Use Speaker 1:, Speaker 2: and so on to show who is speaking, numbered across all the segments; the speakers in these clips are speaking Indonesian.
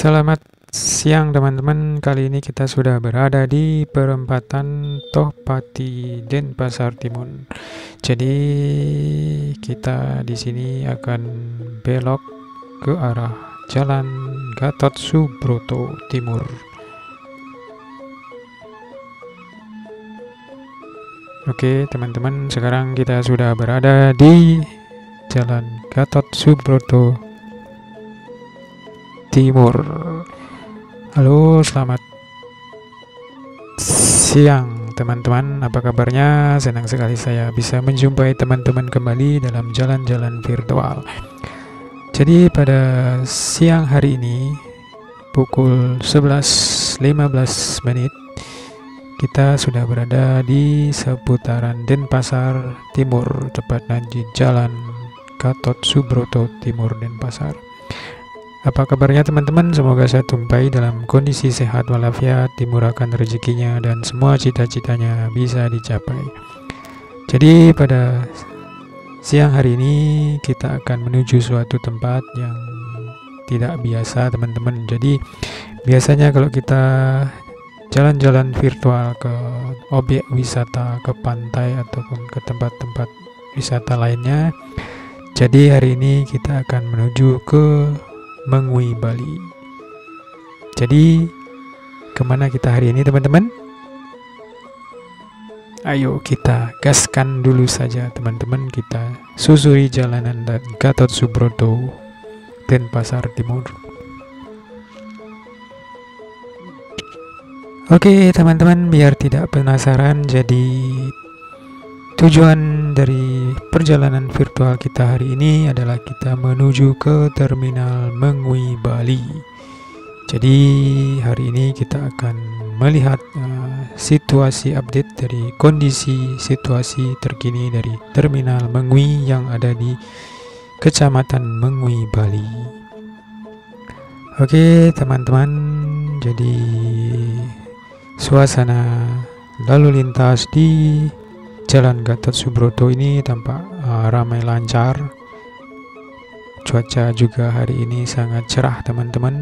Speaker 1: Selamat siang teman-teman. Kali ini kita sudah berada di perempatan Tohpati, Denpasar Timur. Jadi kita di sini akan belok ke arah Jalan Gatot Subroto Timur. Oke teman-teman, sekarang kita sudah berada di Jalan Gatot Subroto Timur. Halo, selamat siang teman-teman. Apa kabarnya? Senang sekali saya bisa menjumpai teman-teman kembali dalam jalan-jalan virtual. Jadi pada siang hari ini pukul 11.15 menit kita sudah berada di seputaran Denpasar Timur, tepatnya di Jalan Gatot Subroto Timur, Denpasar. Apa kabarnya teman-teman? Semoga saya tumpai dalam kondisi sehat walafiat, dimurahkan rezekinya, dan semua cita-citanya bisa dicapai. Jadi pada siang hari ini kita akan menuju suatu tempat yang tidak biasa teman-teman. Jadi biasanya kalau kita jalan-jalan virtual ke objek wisata, ke pantai ataupun ke tempat-tempat wisata lainnya, jadi hari ini kita akan menuju ke Mengui, Bali. Jadi kemana kita hari ini teman-teman? Ayo kita gaskan dulu saja teman-teman. Kita susuri jalanan dan Gatot Subroto, Denpasar Timur. Oke teman-teman, biar tidak penasaran, jadi tujuan dari perjalanan virtual kita hari ini adalah kita menuju ke Terminal Mengui, Bali. Jadi hari ini kita akan melihat situasi update dari kondisi situasi terkini dari Terminal Mengui yang ada di Kecamatan Mengui, Bali. Oke teman-teman, jadi suasana lalu lintas di Jalan Gatot Subroto ini tampak ramai lancar. Cuaca juga hari ini sangat cerah teman-teman,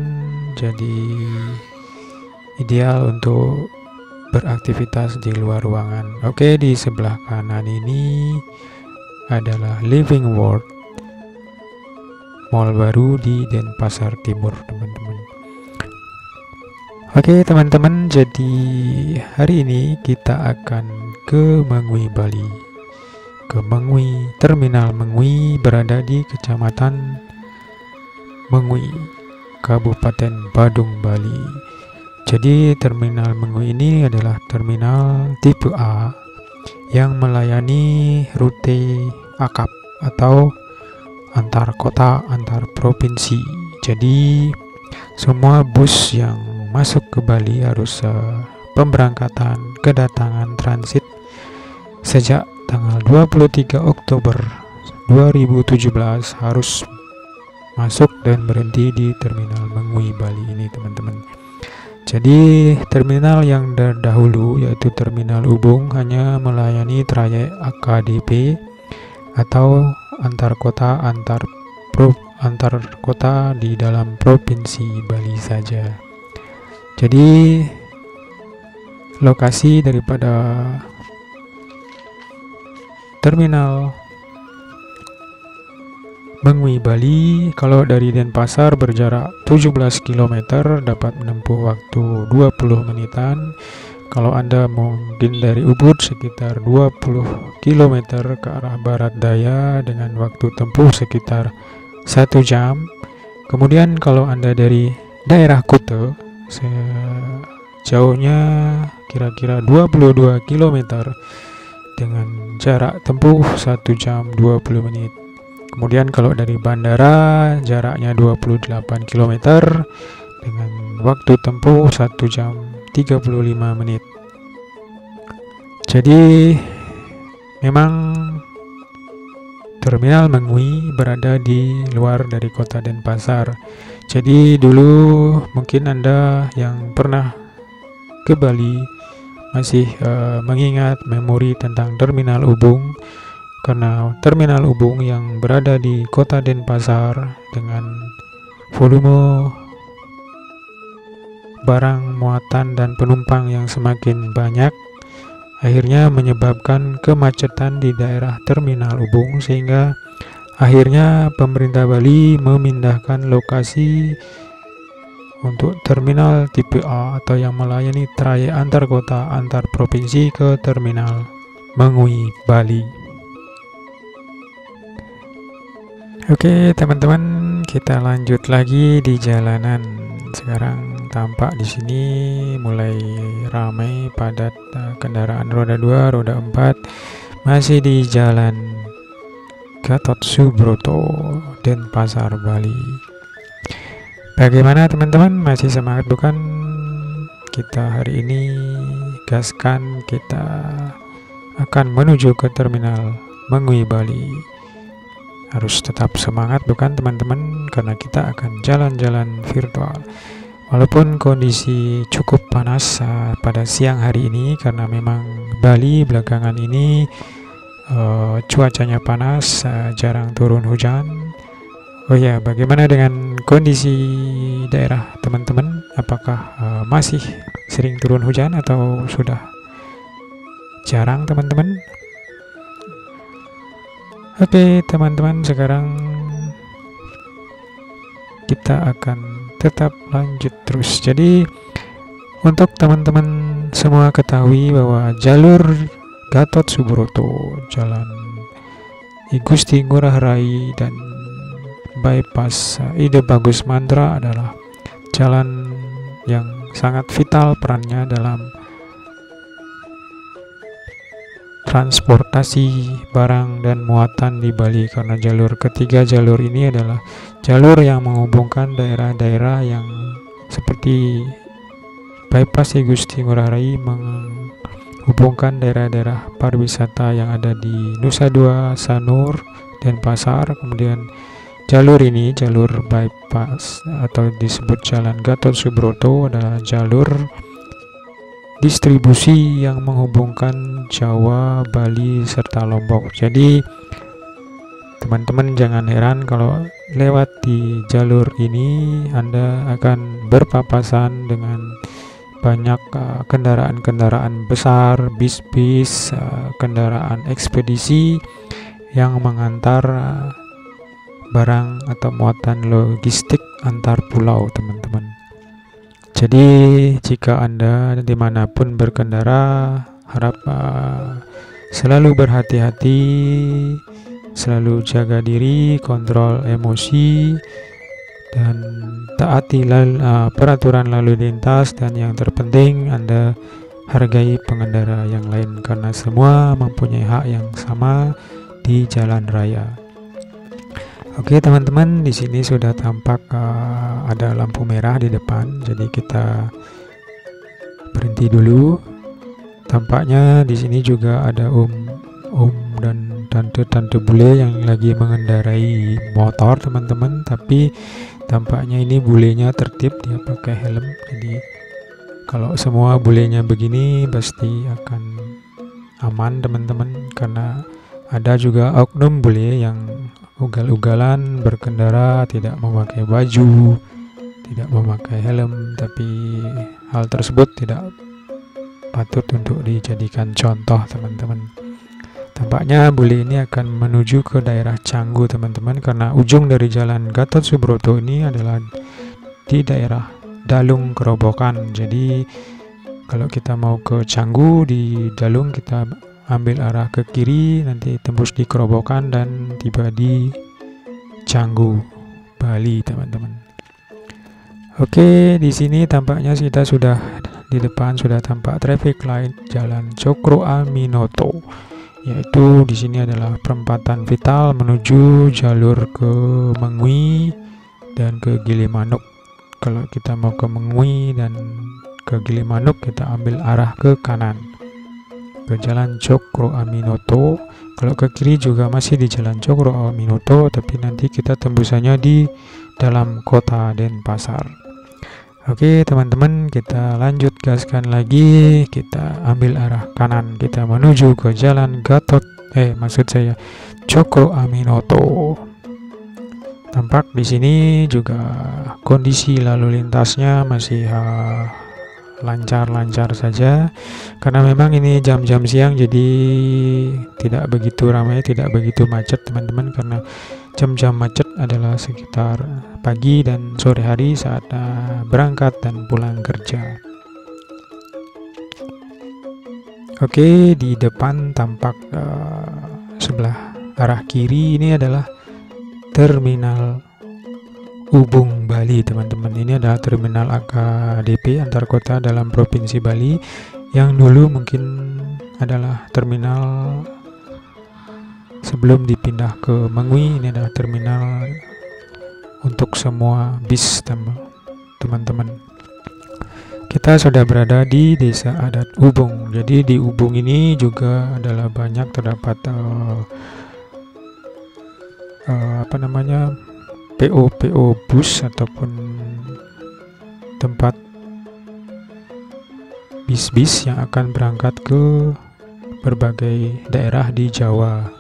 Speaker 1: jadi ideal untuk beraktivitas di luar ruangan. Oke, di sebelah kanan ini adalah Living World, mall baru di Denpasar Timur teman-teman. Oke teman-teman, jadi hari ini kita akan ke Mengui, Bali. Ke Mengui, Terminal Mengui berada di Kecamatan Mengui, Kabupaten Badung, Bali. Jadi Terminal Mengui ini adalah terminal tipe A yang melayani rute akap atau antar kota, antar provinsi. Jadi semua bus yang masuk ke Bali harus pemberangkatan kedatangan transit sejak tanggal 23 Oktober 2017 harus masuk dan berhenti di Terminal Mengui, Bali ini teman-teman. Jadi terminal yang terdahulu yaitu Terminal Ubung hanya melayani trayek AKDP atau antar kota di dalam provinsi Bali saja. Jadi lokasi daripada Terminal Mengui, Bali, kalau dari Denpasar berjarak 17 km, dapat menempuh waktu 20 menitan. Kalau Anda mungkin dari Ubud sekitar 20 km ke arah barat daya dengan waktu tempuh sekitar 1 jam. Kemudian kalau Anda dari daerah Kuta, sejauhnya kira-kira 22 km dengan jarak tempuh 1 jam 20 menit. Kemudian kalau dari bandara jaraknya 28 km dengan waktu tempuh 1 jam 35 menit. Jadi memang Terminal Mengui berada di luar dari kota Denpasar. Jadi dulu mungkin Anda yang pernah ke Bali masih mengingat memori tentang Terminal Ubung, karena Terminal Ubung yang berada di kota Denpasar dengan volume barang muatan dan penumpang yang semakin banyak, akhirnya menyebabkan kemacetan di daerah Terminal Ubung, sehingga akhirnya pemerintah Bali memindahkan lokasi untuk terminal tipe A atau yang melayani trayek antar kota antar provinsi ke Terminal Mengui, Bali. Oke teman-teman, kita lanjut lagi di jalanan. Sekarang tampak di sini mulai ramai padat kendaraan roda 2, roda 4, masih di jalan Gatot Subroto, Denpasar, Bali. Bagaimana teman-teman, masih semangat bukan? Kita hari ini gaskan, kita akan menuju ke Terminal Mengui, Bali. Harus tetap semangat bukan teman-teman, karena kita akan jalan-jalan virtual. Walaupun kondisi cukup panas pada siang hari ini, karena memang Bali belakangan ini cuacanya panas, jarang turun hujan. Oh ya, bagaimana dengan kondisi daerah teman-teman? Apakah masih sering turun hujan atau sudah jarang teman-teman? Oke teman-teman, sekarang kita akan tetap lanjut terus. Jadi untuk teman-teman semua ketahui bahwa jalur Gatot Subroto, Jalan I Gusti Ngurah Rai dan bypass Ide Bagus Mantra adalah jalan yang sangat vital perannya dalam transportasi barang dan muatan di Bali, karena ketiga jalur ini adalah jalur yang menghubungkan daerah-daerah yang seperti bypass I Gusti Ngurah Rai, menghubungkan daerah-daerah pariwisata yang ada di Nusa Dua, Sanur, Denpasar. Kemudian jalur ini, jalur bypass atau disebut Jalan Gatot Subroto, adalah jalur distribusi yang menghubungkan Jawa, Bali, serta Lombok. Jadi teman-teman jangan heran kalau lewat di jalur ini Anda akan berpapasan dengan banyak kendaraan-kendaraan besar, bis-bis, kendaraan ekspedisi yang mengantar barang atau muatan logistik antar pulau teman-teman. Jadi jika Anda dimanapun berkendara, harap selalu berhati-hati, selalu jaga diri, kontrol emosi, dan taati peraturan lalu lintas, dan yang terpenting Anda hargai pengendara yang lain, karena semua mempunyai hak yang sama di jalan raya. Oke teman-teman, di sini sudah tampak ada lampu merah di depan, jadi kita berhenti dulu. Tampaknya di sini juga ada om dan tante bule yang lagi mengendarai motor teman-teman, tapi tampaknya ini bulenya tertib, dia pakai helm. Jadi kalau semua bulenya begini pasti akan aman teman-teman, karena ada juga oknum bule yang ugal-ugalan berkendara tidak memakai baju, tidak memakai helm, tapi hal tersebut tidak patut untuk dijadikan contoh teman-teman. Tampaknya bule ini akan menuju ke daerah Canggu teman-teman, karena ujung dari jalan Gatot Subroto ini adalah di daerah Dalung Kerobokan. Jadi kalau kita mau ke Canggu di Dalung, kita ambil arah ke kiri, nanti tembus di Kerobokan dan tiba di Canggu, Bali teman-teman. Oke, di sini tampaknya kita sudah di depan sudah tampak traffic light Jalan Cokro Aminoto, yaitu di sini adalah perempatan vital menuju jalur ke Mengui dan ke Gilimanuk. Kalau kita mau ke Mengui dan ke Gilimanuk, kita ambil arah ke kanan ke Jalan Cokro Aminoto. Kalau ke kiri juga masih di Jalan Cokro Aminoto, tapi nanti kita tembusannya di dalam kota Denpasar. Oke teman-teman, kita lanjut gaskan lagi, kita ambil arah kanan, kita menuju ke Jalan Cokro Aminoto. Tampak di sini juga kondisi lalu lintasnya masih lancar-lancar saja, karena memang ini jam-jam siang, jadi tidak begitu ramai, tidak begitu macet teman-teman, karena jam-jam macet adalah sekitar pagi dan sore hari saat berangkat dan pulang kerja. Oke, di depan tampak sebelah arah kiri ini adalah Terminal Ubung Bali teman-teman. Ini adalah terminal AKDP antar kota dalam Provinsi Bali yang dulu mungkin adalah terminal sebelum dipindah ke Mengwi. Ini adalah terminal untuk semua bis teman-teman. Kita sudah berada di Desa Adat Ubung. Jadi di Ubung ini juga adalah banyak terdapat PO bus ataupun tempat bis-bis yang akan berangkat ke berbagai daerah di Jawa.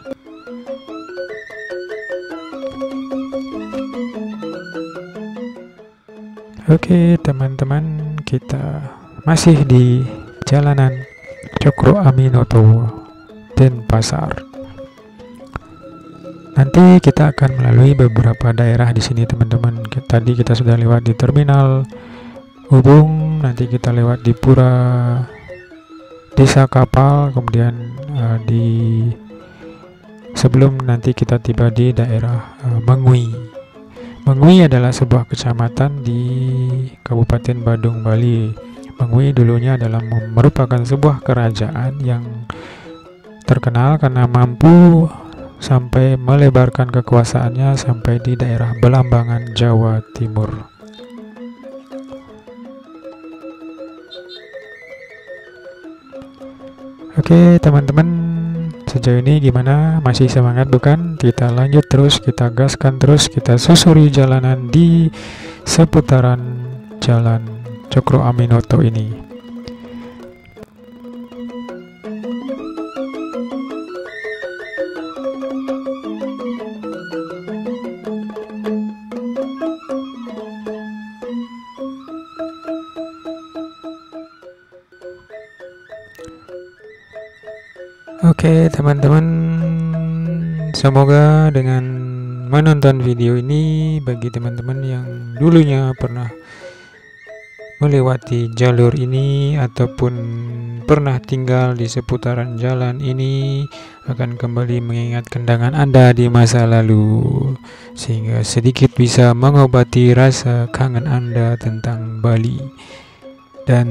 Speaker 1: Oke teman-teman, kita masih di jalanan Cokro Aminoto Denpasar. Nanti kita akan melalui beberapa daerah di sini teman-teman. Tadi kita sudah lewat di Terminal Ubung, nanti kita lewat di Pura Desa Kapal, kemudian sebelum nanti kita tiba di daerah Mengwi. Mengwi adalah sebuah kecamatan di Kabupaten Badung, Bali. Mengwi dulunya adalah merupakan sebuah kerajaan yang terkenal karena mampu sampai melebarkan kekuasaannya sampai di daerah Belambangan, Jawa Timur. Oke teman-teman, sejauh ini gimana? Masih semangat bukan? Kita lanjut terus, kita gaskan terus, kita susuri jalanan di seputaran Jalan Cokro Aminoto ini. Oke teman-teman, semoga dengan menonton video ini, bagi teman-teman yang dulunya pernah melewati jalur ini ataupun pernah tinggal di seputaran jalan ini, akan kembali mengingat kenangan Anda di masa lalu, sehingga sedikit bisa mengobati rasa kangen Anda tentang Bali. Dan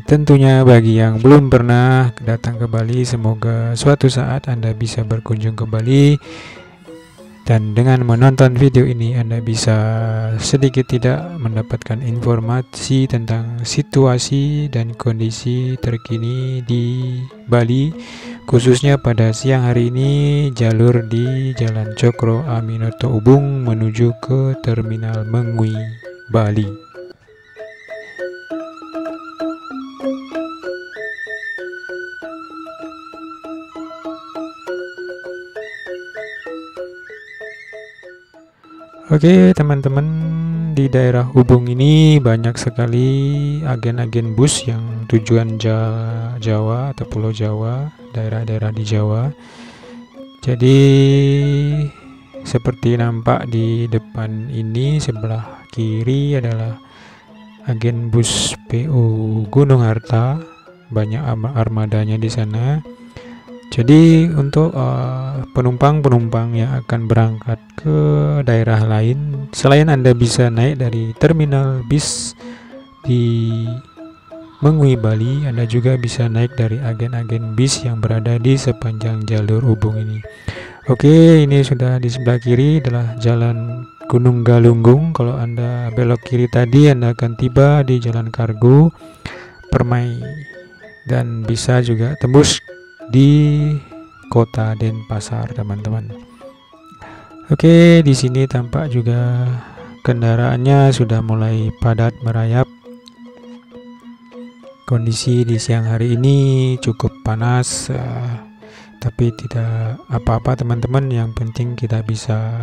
Speaker 1: tentunya bagi yang belum pernah datang ke Bali, semoga suatu saat Anda bisa berkunjung ke Bali, dan dengan menonton video ini Anda bisa sedikit tidak mendapatkan informasi tentang situasi dan kondisi terkini di Bali, khususnya pada siang hari ini jalur di Jalan Cokro Aminoto Ubung menuju ke Terminal Mengwi, Bali. Oke teman-teman, di daerah Ubung ini banyak sekali agen-agen bus yang tujuan Jawa atau Pulau Jawa, daerah-daerah di Jawa. Jadi seperti nampak di depan ini, sebelah kiri adalah agen bus PO Gunung Harta, banyak armadanya di sana. Jadi untuk penumpang-penumpang yang akan berangkat ke daerah lain, selain Anda bisa naik dari terminal bis di Mengwi, Bali, Anda juga bisa naik dari agen-agen bis yang berada di sepanjang jalur Ubung ini. Oke, ini sudah di sebelah kiri adalah Jalan Gunung Galunggung. Kalau Anda belok kiri tadi, Anda akan tiba di Jalan Kargo Permai, dan bisa juga tembus di kota Denpasar teman-teman. Oke, di sini tampak juga kendaraannya sudah mulai padat merayap. Kondisi di siang hari ini cukup panas, tapi tidak apa-apa teman-teman, yang penting kita bisa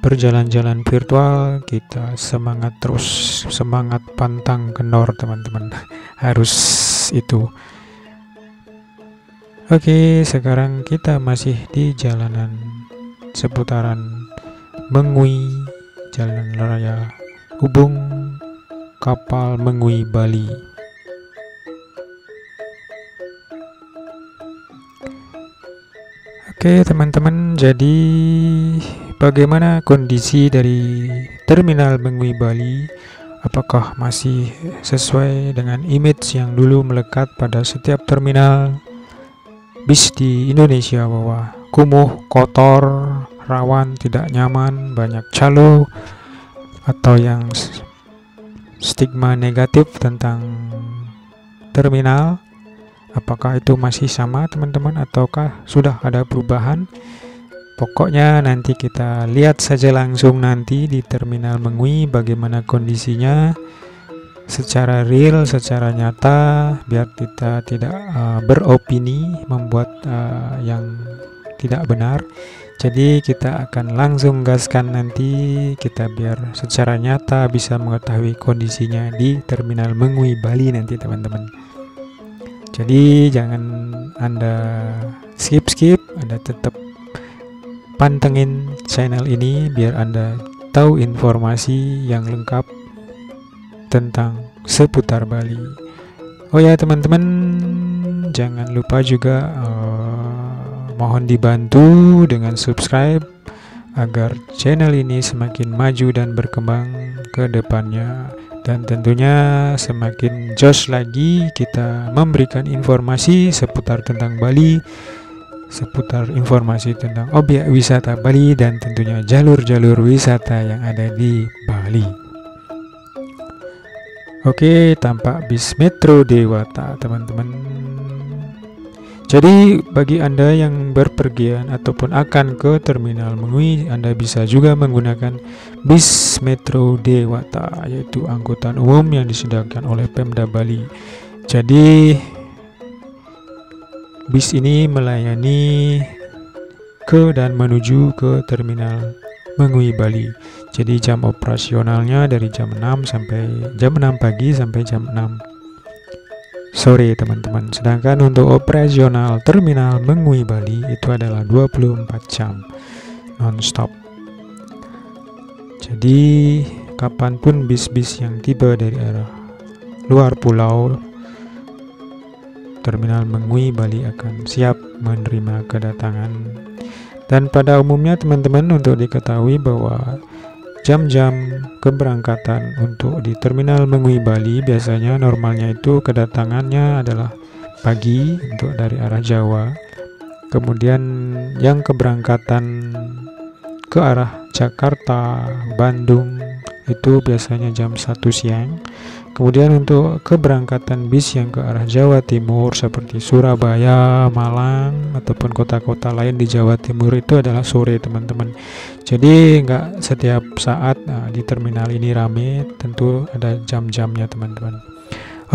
Speaker 1: berjalan-jalan virtual, kita semangat terus, semangat pantang kendor teman-teman. Harus itu. Oke, sekarang kita masih di jalanan seputaran Mengui, Jalan Raya Hubung Kapal Mengui, Bali. Oke teman-teman, jadi bagaimana kondisi dari Terminal Mengui Bali? Apakah masih sesuai dengan image yang dulu melekat pada setiap terminal bis di Indonesia, bahwa kumuh, kotor, rawan, tidak nyaman, banyak calo, atau yang stigma negatif tentang terminal? Apakah itu masih sama teman-teman, ataukah sudah ada perubahan? Pokoknya nanti kita lihat saja langsung nanti di Terminal Mengui bagaimana kondisinya secara real, secara nyata, biar kita tidak beropini membuat yang tidak benar. Jadi kita akan langsung gaskan nanti, kita biar secara nyata bisa mengetahui kondisinya di Terminal Mengui Bali nanti teman-teman. Jadi jangan Anda skip, Anda tetap pantengin channel ini biar Anda tahu informasi yang lengkap tentang seputar Bali. Oh ya teman-teman, jangan lupa juga mohon dibantu dengan subscribe agar channel ini semakin maju dan berkembang ke depannya. Dan tentunya semakin jos lagi kita memberikan informasi seputar tentang Bali, seputar informasi tentang objek wisata Bali, dan tentunya jalur-jalur wisata yang ada di Bali. Oke, tampak bis Metro Dewata teman-teman. Jadi bagi Anda yang berpergian ataupun akan ke Terminal Mengui, Anda bisa juga menggunakan bis Metro Dewata, yaitu angkutan umum yang disediakan oleh Pemda Bali. Jadi bis ini melayani ke dan menuju ke Terminal Mengui Bali. Jadi jam operasionalnya dari jam 6 pagi sampai jam 6 sore teman-teman. Sedangkan untuk operasional Terminal Mengui Bali itu adalah 24 jam non-stop. Jadi kapanpun bis-bis yang tiba dari arah luar pulau, Terminal Mengui Bali akan siap menerima kedatangan. Dan pada umumnya teman-teman, untuk diketahui bahwa jam-jam keberangkatan untuk di Terminal Mengui Bali biasanya normalnya itu kedatangannya adalah pagi untuk dari arah Jawa. Kemudian yang keberangkatan ke arah Jakarta, Bandung itu biasanya jam 1 siang. Kemudian untuk keberangkatan bis yang ke arah Jawa Timur seperti Surabaya, Malang, ataupun kota-kota lain di Jawa Timur itu adalah sore teman-teman. Jadi nggak setiap saat di terminal ini rame, tentu ada jam-jamnya teman-teman.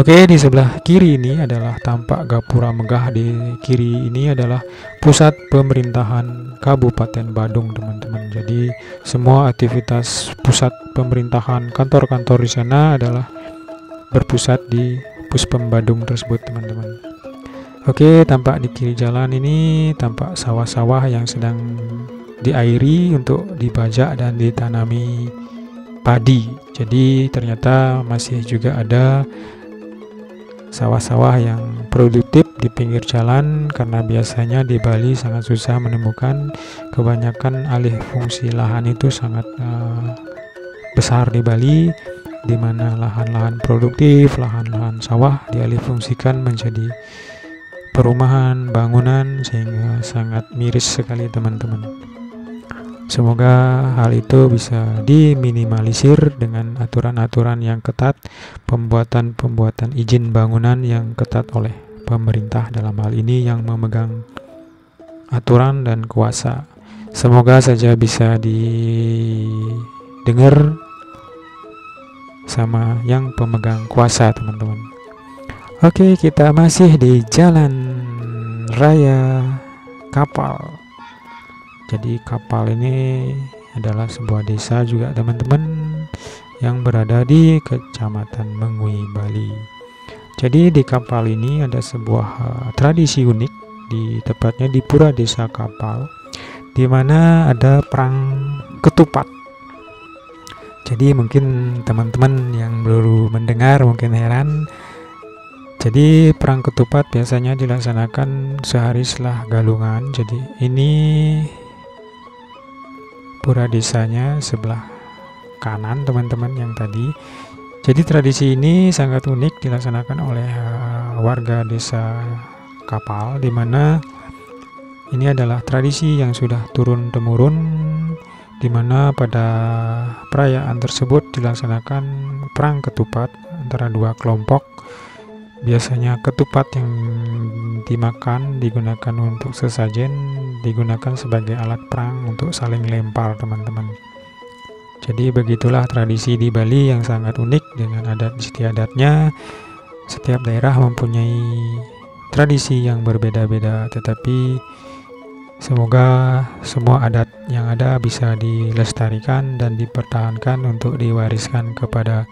Speaker 1: Oke, di sebelah kiri ini adalah tampak Gapura Megah. Di kiri ini adalah pusat pemerintahan Kabupaten Badung teman-teman. Jadi semua aktivitas pusat pemerintahan, kantor-kantor di sana adalah berpusat di Puspem Badung tersebut teman-teman. Oke, tampak di kiri jalan ini tampak sawah-sawah yang sedang diairi untuk dibajak dan ditanami padi. Jadi ternyata masih juga ada sawah-sawah yang produktif di pinggir jalan, karena biasanya di Bali sangat susah menemukan, kebanyakan alih fungsi lahan itu sangat besar di Bali, di mana lahan-lahan produktif, lahan-lahan sawah dialih fungsikan menjadi perumahan, bangunan, sehingga sangat miris sekali teman-teman. Semoga hal itu bisa diminimalisir dengan aturan-aturan yang ketat, pembuatan izin bangunan yang ketat oleh pemerintah dalam hal ini yang memegang aturan dan kuasa. Semoga saja bisa didengar sama yang pemegang kuasa teman-teman. Oke, kita masih di Jalan Raya Kapal. Jadi kapal ini adalah sebuah desa juga teman-teman yang berada di Kecamatan Mengui, Bali. Jadi di kapal ini ada sebuah tradisi unik, tepatnya di Pura Desa Kapal, di mana ada perang ketupat. Jadi mungkin teman-teman yang baru mendengar mungkin heran. Jadi perang ketupat biasanya dilaksanakan sehari setelah galungan. Jadi ini pura desanya sebelah kanan teman-teman yang tadi. Jadi tradisi ini sangat unik dilaksanakan oleh warga desa Kapal, di mana ini adalah tradisi yang sudah turun-temurun, di mana pada perayaan tersebut dilaksanakan perang ketupat antara dua kelompok. Biasanya ketupat yang dimakan digunakan untuk sesajen, digunakan sebagai alat perang untuk saling lempar teman-teman. Jadi begitulah tradisi di Bali yang sangat unik dengan adat istiadatnya. Setiap daerah mempunyai tradisi yang berbeda-beda, tetapi semoga semua adat yang ada bisa dilestarikan dan dipertahankan untuk diwariskan kepada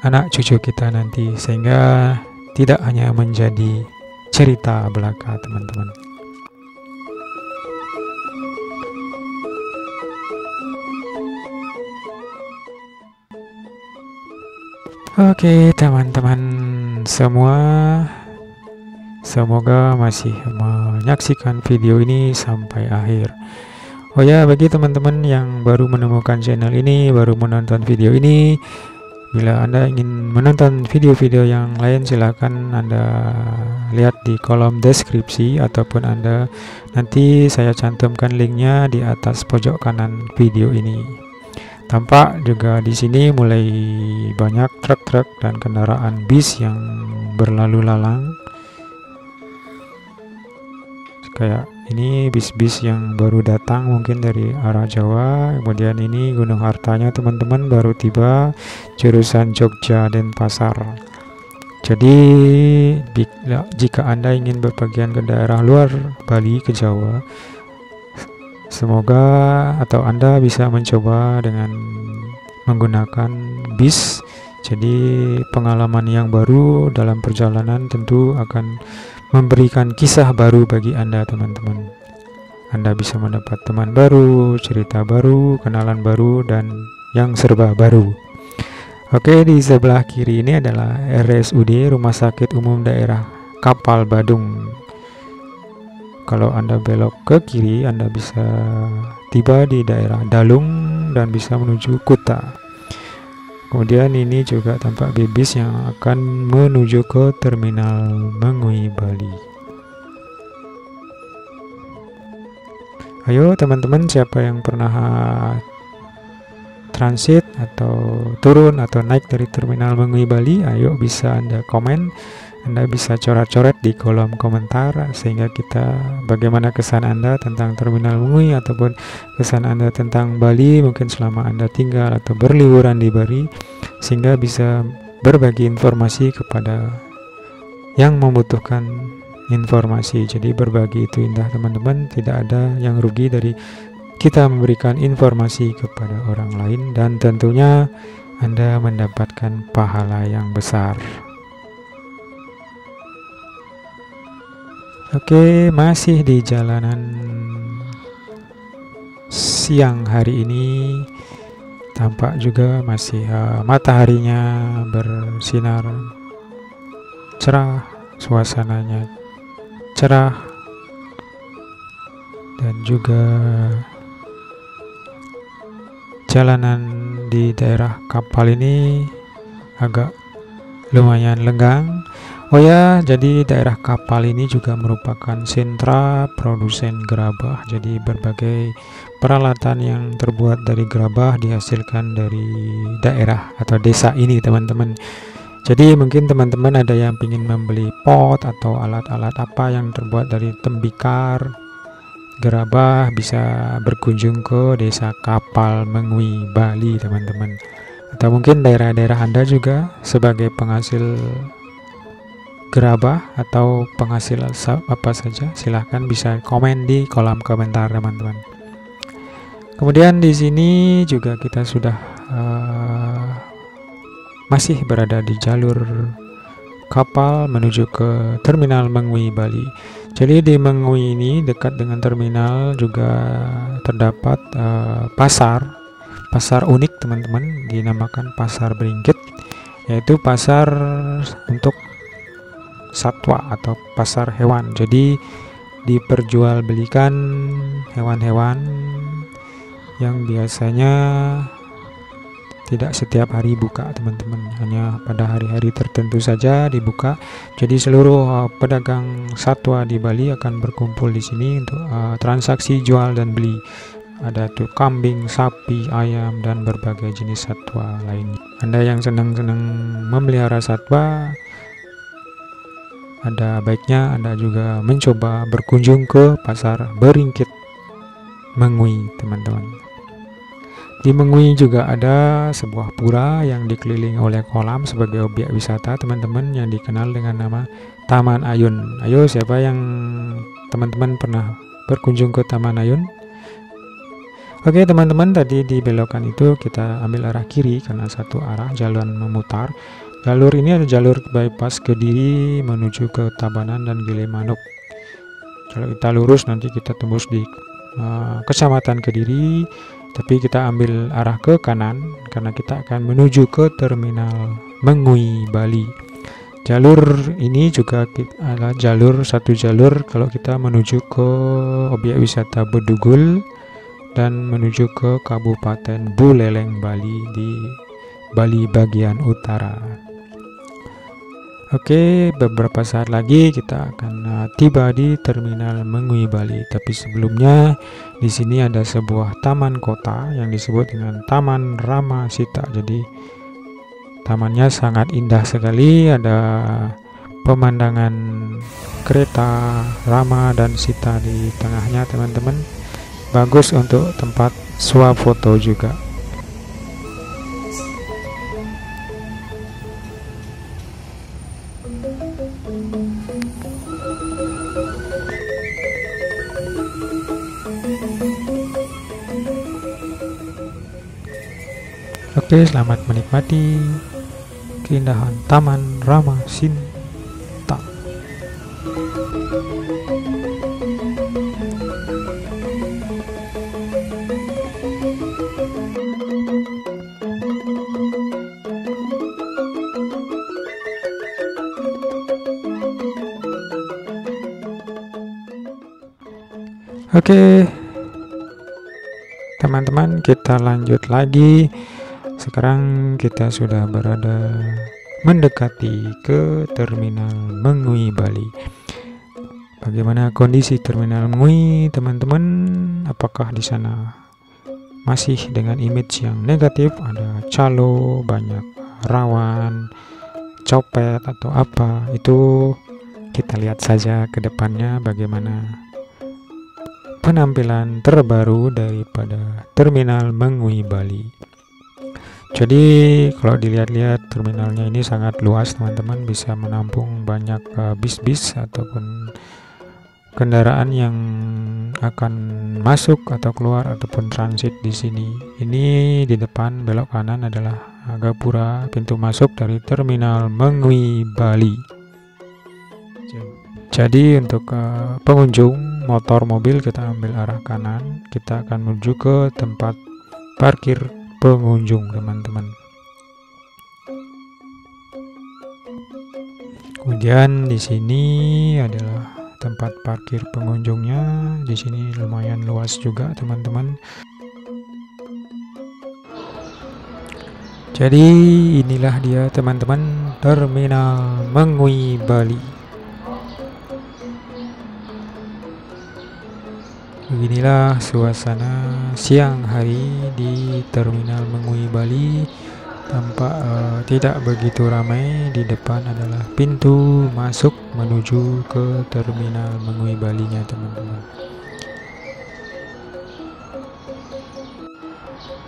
Speaker 1: anak cucu kita nanti, sehingga tidak hanya menjadi cerita belaka teman-teman. Oke teman-teman semua, semoga masih menyaksikan video ini sampai akhir. Oh ya, bagi teman-teman yang baru menemukan channel ini, baru menonton video ini, bila Anda ingin menonton video-video yang lain, silakan Anda lihat di kolom deskripsi, ataupun Anda nanti saya cantumkan linknya di atas pojok kanan video ini. Tampak juga di sini mulai banyak truk-truk dan kendaraan bis yang berlalu lalang. Kayak ini bis-bis yang baru datang mungkin dari arah Jawa. Kemudian ini Gunung Hartanya teman-teman baru tiba, jurusan Jogja Denpasar. Jadi jika Anda ingin berpergian ke daerah luar Bali, ke Jawa, semoga atau Anda bisa mencoba dengan menggunakan bis. Jadi pengalaman yang baru dalam perjalanan tentu akan memberikan kisah baru bagi Anda teman-teman. Anda bisa mendapat teman baru, cerita baru, kenalan baru, dan yang serba baru. Oke, di sebelah kiri ini adalah RSUD, Rumah Sakit Umum Daerah Kapal Badung. Kalau Anda belok ke kiri, Anda bisa tiba di daerah Dalung dan bisa menuju Kuta. Kemudian ini juga tampak bis yang akan menuju ke Terminal Mengui, Bali. Ayo teman-teman, siapa yang pernah transit atau turun atau naik dari Terminal Mengui, Bali, ayo bisa Anda komen. Anda bisa coret-coret di kolom komentar, sehingga kita bagaimana kesan Anda tentang Terminal Mengui ataupun kesan Anda tentang Bali mungkin selama Anda tinggal atau berliburan di Bali, sehingga bisa berbagi informasi kepada yang membutuhkan informasi. Jadi berbagi itu indah teman-teman, tidak ada yang rugi dari kita memberikan informasi kepada orang lain, dan tentunya Anda mendapatkan pahala yang besar. Oke, masih di jalanan siang hari ini, tampak juga masih mataharinya bersinar cerah, suasananya cerah, dan juga jalanan di daerah Kapal ini agak lumayan lenggang. Oh ya, jadi daerah Kapal ini juga merupakan sentra produsen gerabah. Jadi berbagai peralatan yang terbuat dari gerabah dihasilkan dari daerah atau desa ini teman-teman. Jadi mungkin teman-teman ada yang ingin membeli pot atau alat-alat apa yang terbuat dari tembikar gerabah, bisa berkunjung ke desa Kapal Mengui, Bali teman-teman. Atau mungkin daerah-daerah Anda juga sebagai penghasil gerabah atau penghasil apa saja, silahkan bisa komen di kolom komentar teman-teman. Kemudian di sini juga kita sudah masih berada di jalur kapal menuju ke Terminal Mengwi, Bali. Jadi di Mengwi ini dekat dengan terminal juga terdapat pasar unik teman-teman, dinamakan Pasar Beringkit, yaitu pasar untuk satwa atau pasar hewan. Jadi diperjualbelikan hewan-hewan yang biasanya tidak setiap hari buka teman-teman, hanya pada hari-hari tertentu saja dibuka. Jadi seluruh pedagang satwa di Bali akan berkumpul di sini untuk transaksi jual dan beli. Ada tuh kambing, sapi, ayam, dan berbagai jenis satwa lainnya. Anda yang senang-senang memelihara satwa, ada baiknya Anda juga mencoba berkunjung ke Pasar Beringkit Mengwi, teman-teman. Di Mengwi juga ada sebuah pura yang dikelilingi oleh kolam sebagai objek wisata teman-teman, yang dikenal dengan nama Taman Ayun. Ayo, siapa yang teman-teman pernah berkunjung ke Taman Ayun? Oke teman-teman, tadi di belokan itu kita ambil arah kiri karena satu arah jalan memutar. Jalur ini ada jalur bypass Kediri menuju ke Tabanan dan Gilimanuk. Kalau kita lurus nanti kita tembus di Kecamatan Kediri, tapi kita ambil arah ke kanan karena kita akan menuju ke Terminal Mengwi, Bali. Jalur ini juga adalah satu jalur kalau kita menuju ke objek wisata Bedugul dan menuju ke Kabupaten Buleleng, Bali, di Bali bagian utara. Oke, beberapa saat lagi kita akan tiba di Terminal Mengwi, Bali. Tapi sebelumnya di sini ada sebuah taman kota yang disebut dengan Taman Rama Sita. Jadi tamannya sangat indah sekali, ada pemandangan kereta Rama dan Sita di tengahnya teman-teman. Bagus untuk tempat swafoto juga. Oke, selamat menikmati keindahan Taman Rama Sinta. Oke, teman-teman, kita lanjut lagi. Sekarang kita sudah berada mendekati ke Terminal Mengwi, Bali. Bagaimana kondisi Terminal Mengwi, teman-teman? Apakah di sana masih dengan image yang negatif? Ada calo, banyak rawan, copet atau apa? Itu kita lihat saja ke depannya bagaimana penampilan terbaru daripada Terminal Mengwi, Bali. Jadi kalau dilihat-lihat terminalnya ini sangat luas teman-teman, bisa menampung banyak bis-bis ataupun kendaraan yang akan masuk atau keluar ataupun transit di sini. Ini di depan belok kanan adalah gapura pintu masuk dari Terminal Mengwi, Bali. Jadi untuk pengunjung motor mobil kita ambil arah kanan, kita akan menuju ke tempat parkir pengunjung teman-teman. Kemudian di sini adalah tempat parkir pengunjungnya. Di sini lumayan luas juga teman-teman. Jadi inilah dia teman-teman, Terminal Mengwi, Bali. Beginilah suasana siang hari di Terminal Mengwi, Bali. Tampak tidak begitu ramai. Di depan adalah pintu masuk menuju ke Terminal Mengwi, Bali-nya teman-teman.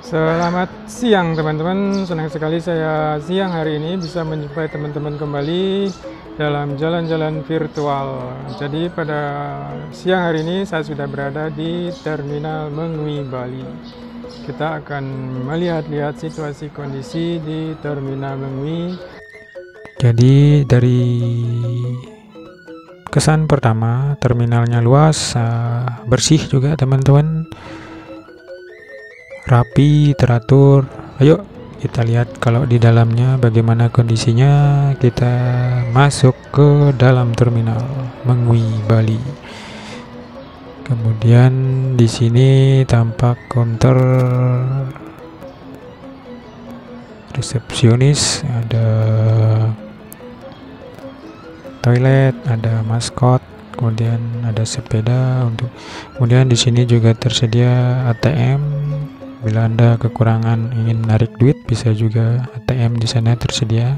Speaker 1: Selamat siang teman-teman. Senang sekali saya siang hari ini bisa menjumpai teman-teman kembali dalam jalan-jalan virtual. Jadi pada siang hari ini saya sudah berada di Terminal Mengwi, Bali. Kita akan melihat-lihat situasi kondisi di Terminal Mengwi. Jadi dari kesan pertama, terminalnya luas, bersih juga teman-teman, rapi, teratur. Ayo kita lihat kalau di dalamnya bagaimana kondisinya. Kita masuk ke dalam terminal Mengwi, Bali. Kemudian di sini tampak counter resepsionis, ada toilet, ada maskot, kemudian ada sepeda untuk. Kemudian di sini juga tersedia ATM. Bila Anda kekurangan ingin menarik duit, bisa juga ATM di sana tersedia.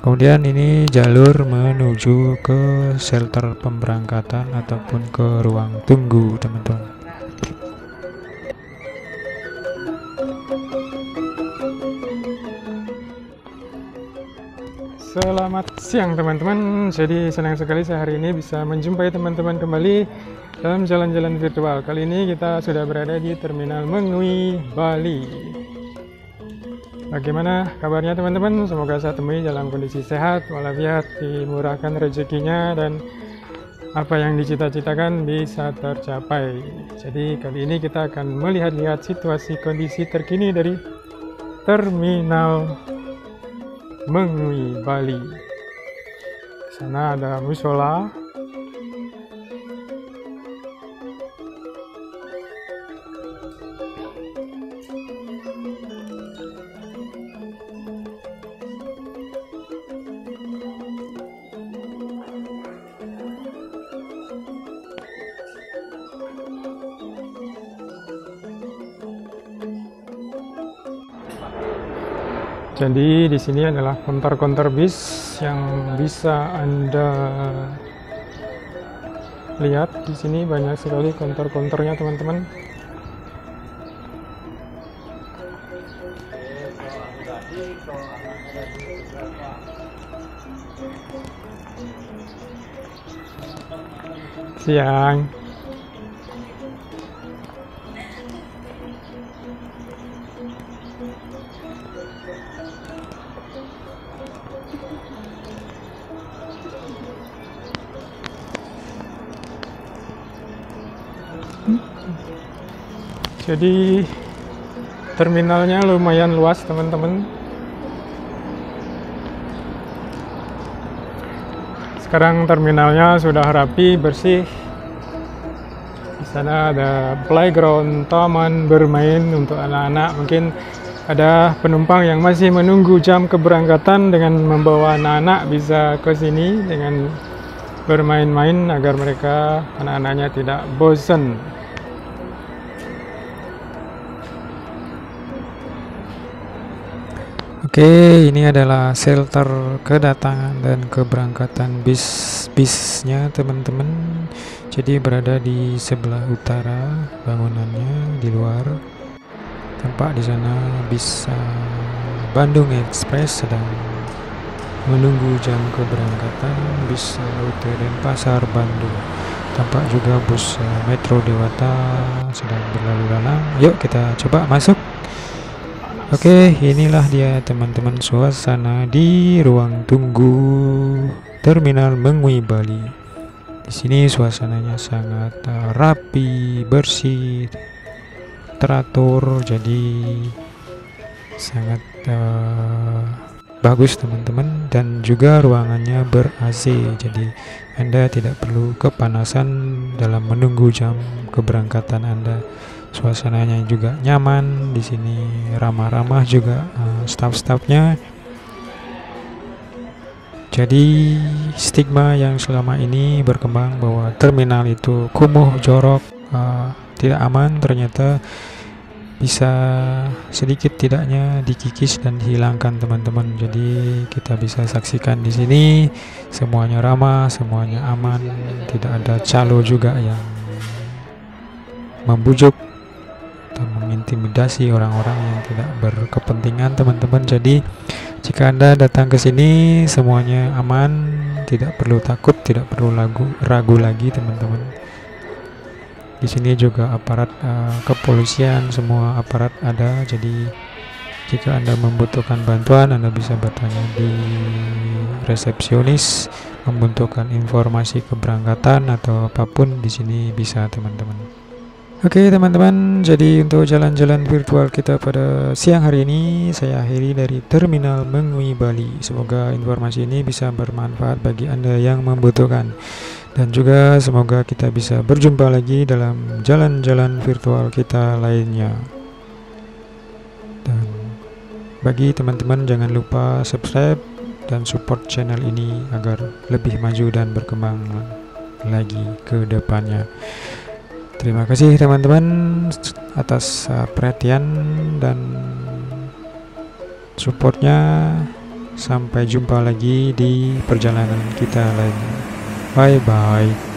Speaker 1: Kemudian ini jalur menuju ke shelter pemberangkatan ataupun ke ruang tunggu, teman-teman. Selamat siang teman-teman. Jadi senang sekali saya hari ini bisa menjumpai teman-teman kembali dalam jalan-jalan virtual. Kali ini kita sudah berada di Terminal Mengwi, Bali. Bagaimana kabarnya teman-teman? Semoga saya temui dalam kondisi sehat, walafiat, dimurahkan rezekinya, dan apa yang dicita-citakan bisa tercapai. Jadi kali ini kita akan melihat-lihat situasi kondisi terkini dari Terminal Mengwi, Bali. Di sana ada musola. Jadi di sini adalah counter-counter bis yang bisa Anda lihat. Di sini banyak sekali counter-counternya teman-teman. Siang. Jadi terminalnya lumayan luas teman-teman. Sekarang terminalnya sudah rapi, bersih. Di sana ada playground, taman bermain untuk anak-anak. Mungkin ada penumpang yang masih menunggu jam keberangkatan, dengan membawa anak-anak bisa ke sini dengan bermain-main agar mereka, anak-anaknya, tidak bosan. Oke, ini adalah shelter kedatangan dan keberangkatan bis-bisnya teman-teman. Jadi berada di sebelah utara bangunannya, di luar. Tampak di sana bis Bandung Express sedang menunggu jam keberangkatan, bis rute Denpasar Bandung. Tampak juga bus Metro Dewata sedang berlalu lalang. Yuk kita coba masuk. Oke, inilah dia teman-teman suasana di ruang tunggu Terminal Mengwi, Bali. Di sini suasananya sangat rapi, bersih, teratur, jadi sangat bagus teman-teman, dan juga ruangannya ber-AC, jadi Anda tidak perlu kepanasan dalam menunggu jam keberangkatan Anda. Suasananya juga nyaman, di sini ramah-ramah juga staf-stafnya. Jadi stigma yang selama ini berkembang bahwa terminal itu kumuh, jorok, tidak aman, ternyata bisa sedikit tidaknya dikikis dan dihilangkan teman-teman. Jadi kita bisa saksikan di sini semuanya ramah, semuanya aman, tidak ada calo juga yang membujuk atau mengintimidasi orang-orang yang tidak berkepentingan teman-teman. Jadi Jika Anda datang ke sini semuanya aman, tidak perlu takut, tidak perlu ragu lagi teman-teman. Di sini juga aparat kepolisian, semua aparat ada. Jadi jika Anda membutuhkan bantuan, Anda bisa bertanya di resepsionis, membutuhkan informasi keberangkatan atau apapun di sini bisa teman-teman. Oke teman-teman, jadi untuk jalan-jalan virtual kita pada siang hari ini saya akhiri dari Terminal Mengui Bali. Semoga informasi ini bisa bermanfaat bagi Anda yang membutuhkan. Dan juga semoga kita bisa berjumpa lagi dalam jalan-jalan virtual kita lainnya. Dan bagi teman-teman jangan lupa subscribe dan support channel ini agar lebih maju dan berkembang lagi ke depannya. Terima kasih teman-teman atas perhatian dan supportnya. Sampai jumpa lagi di perjalanan kita lainnya. Bye bye.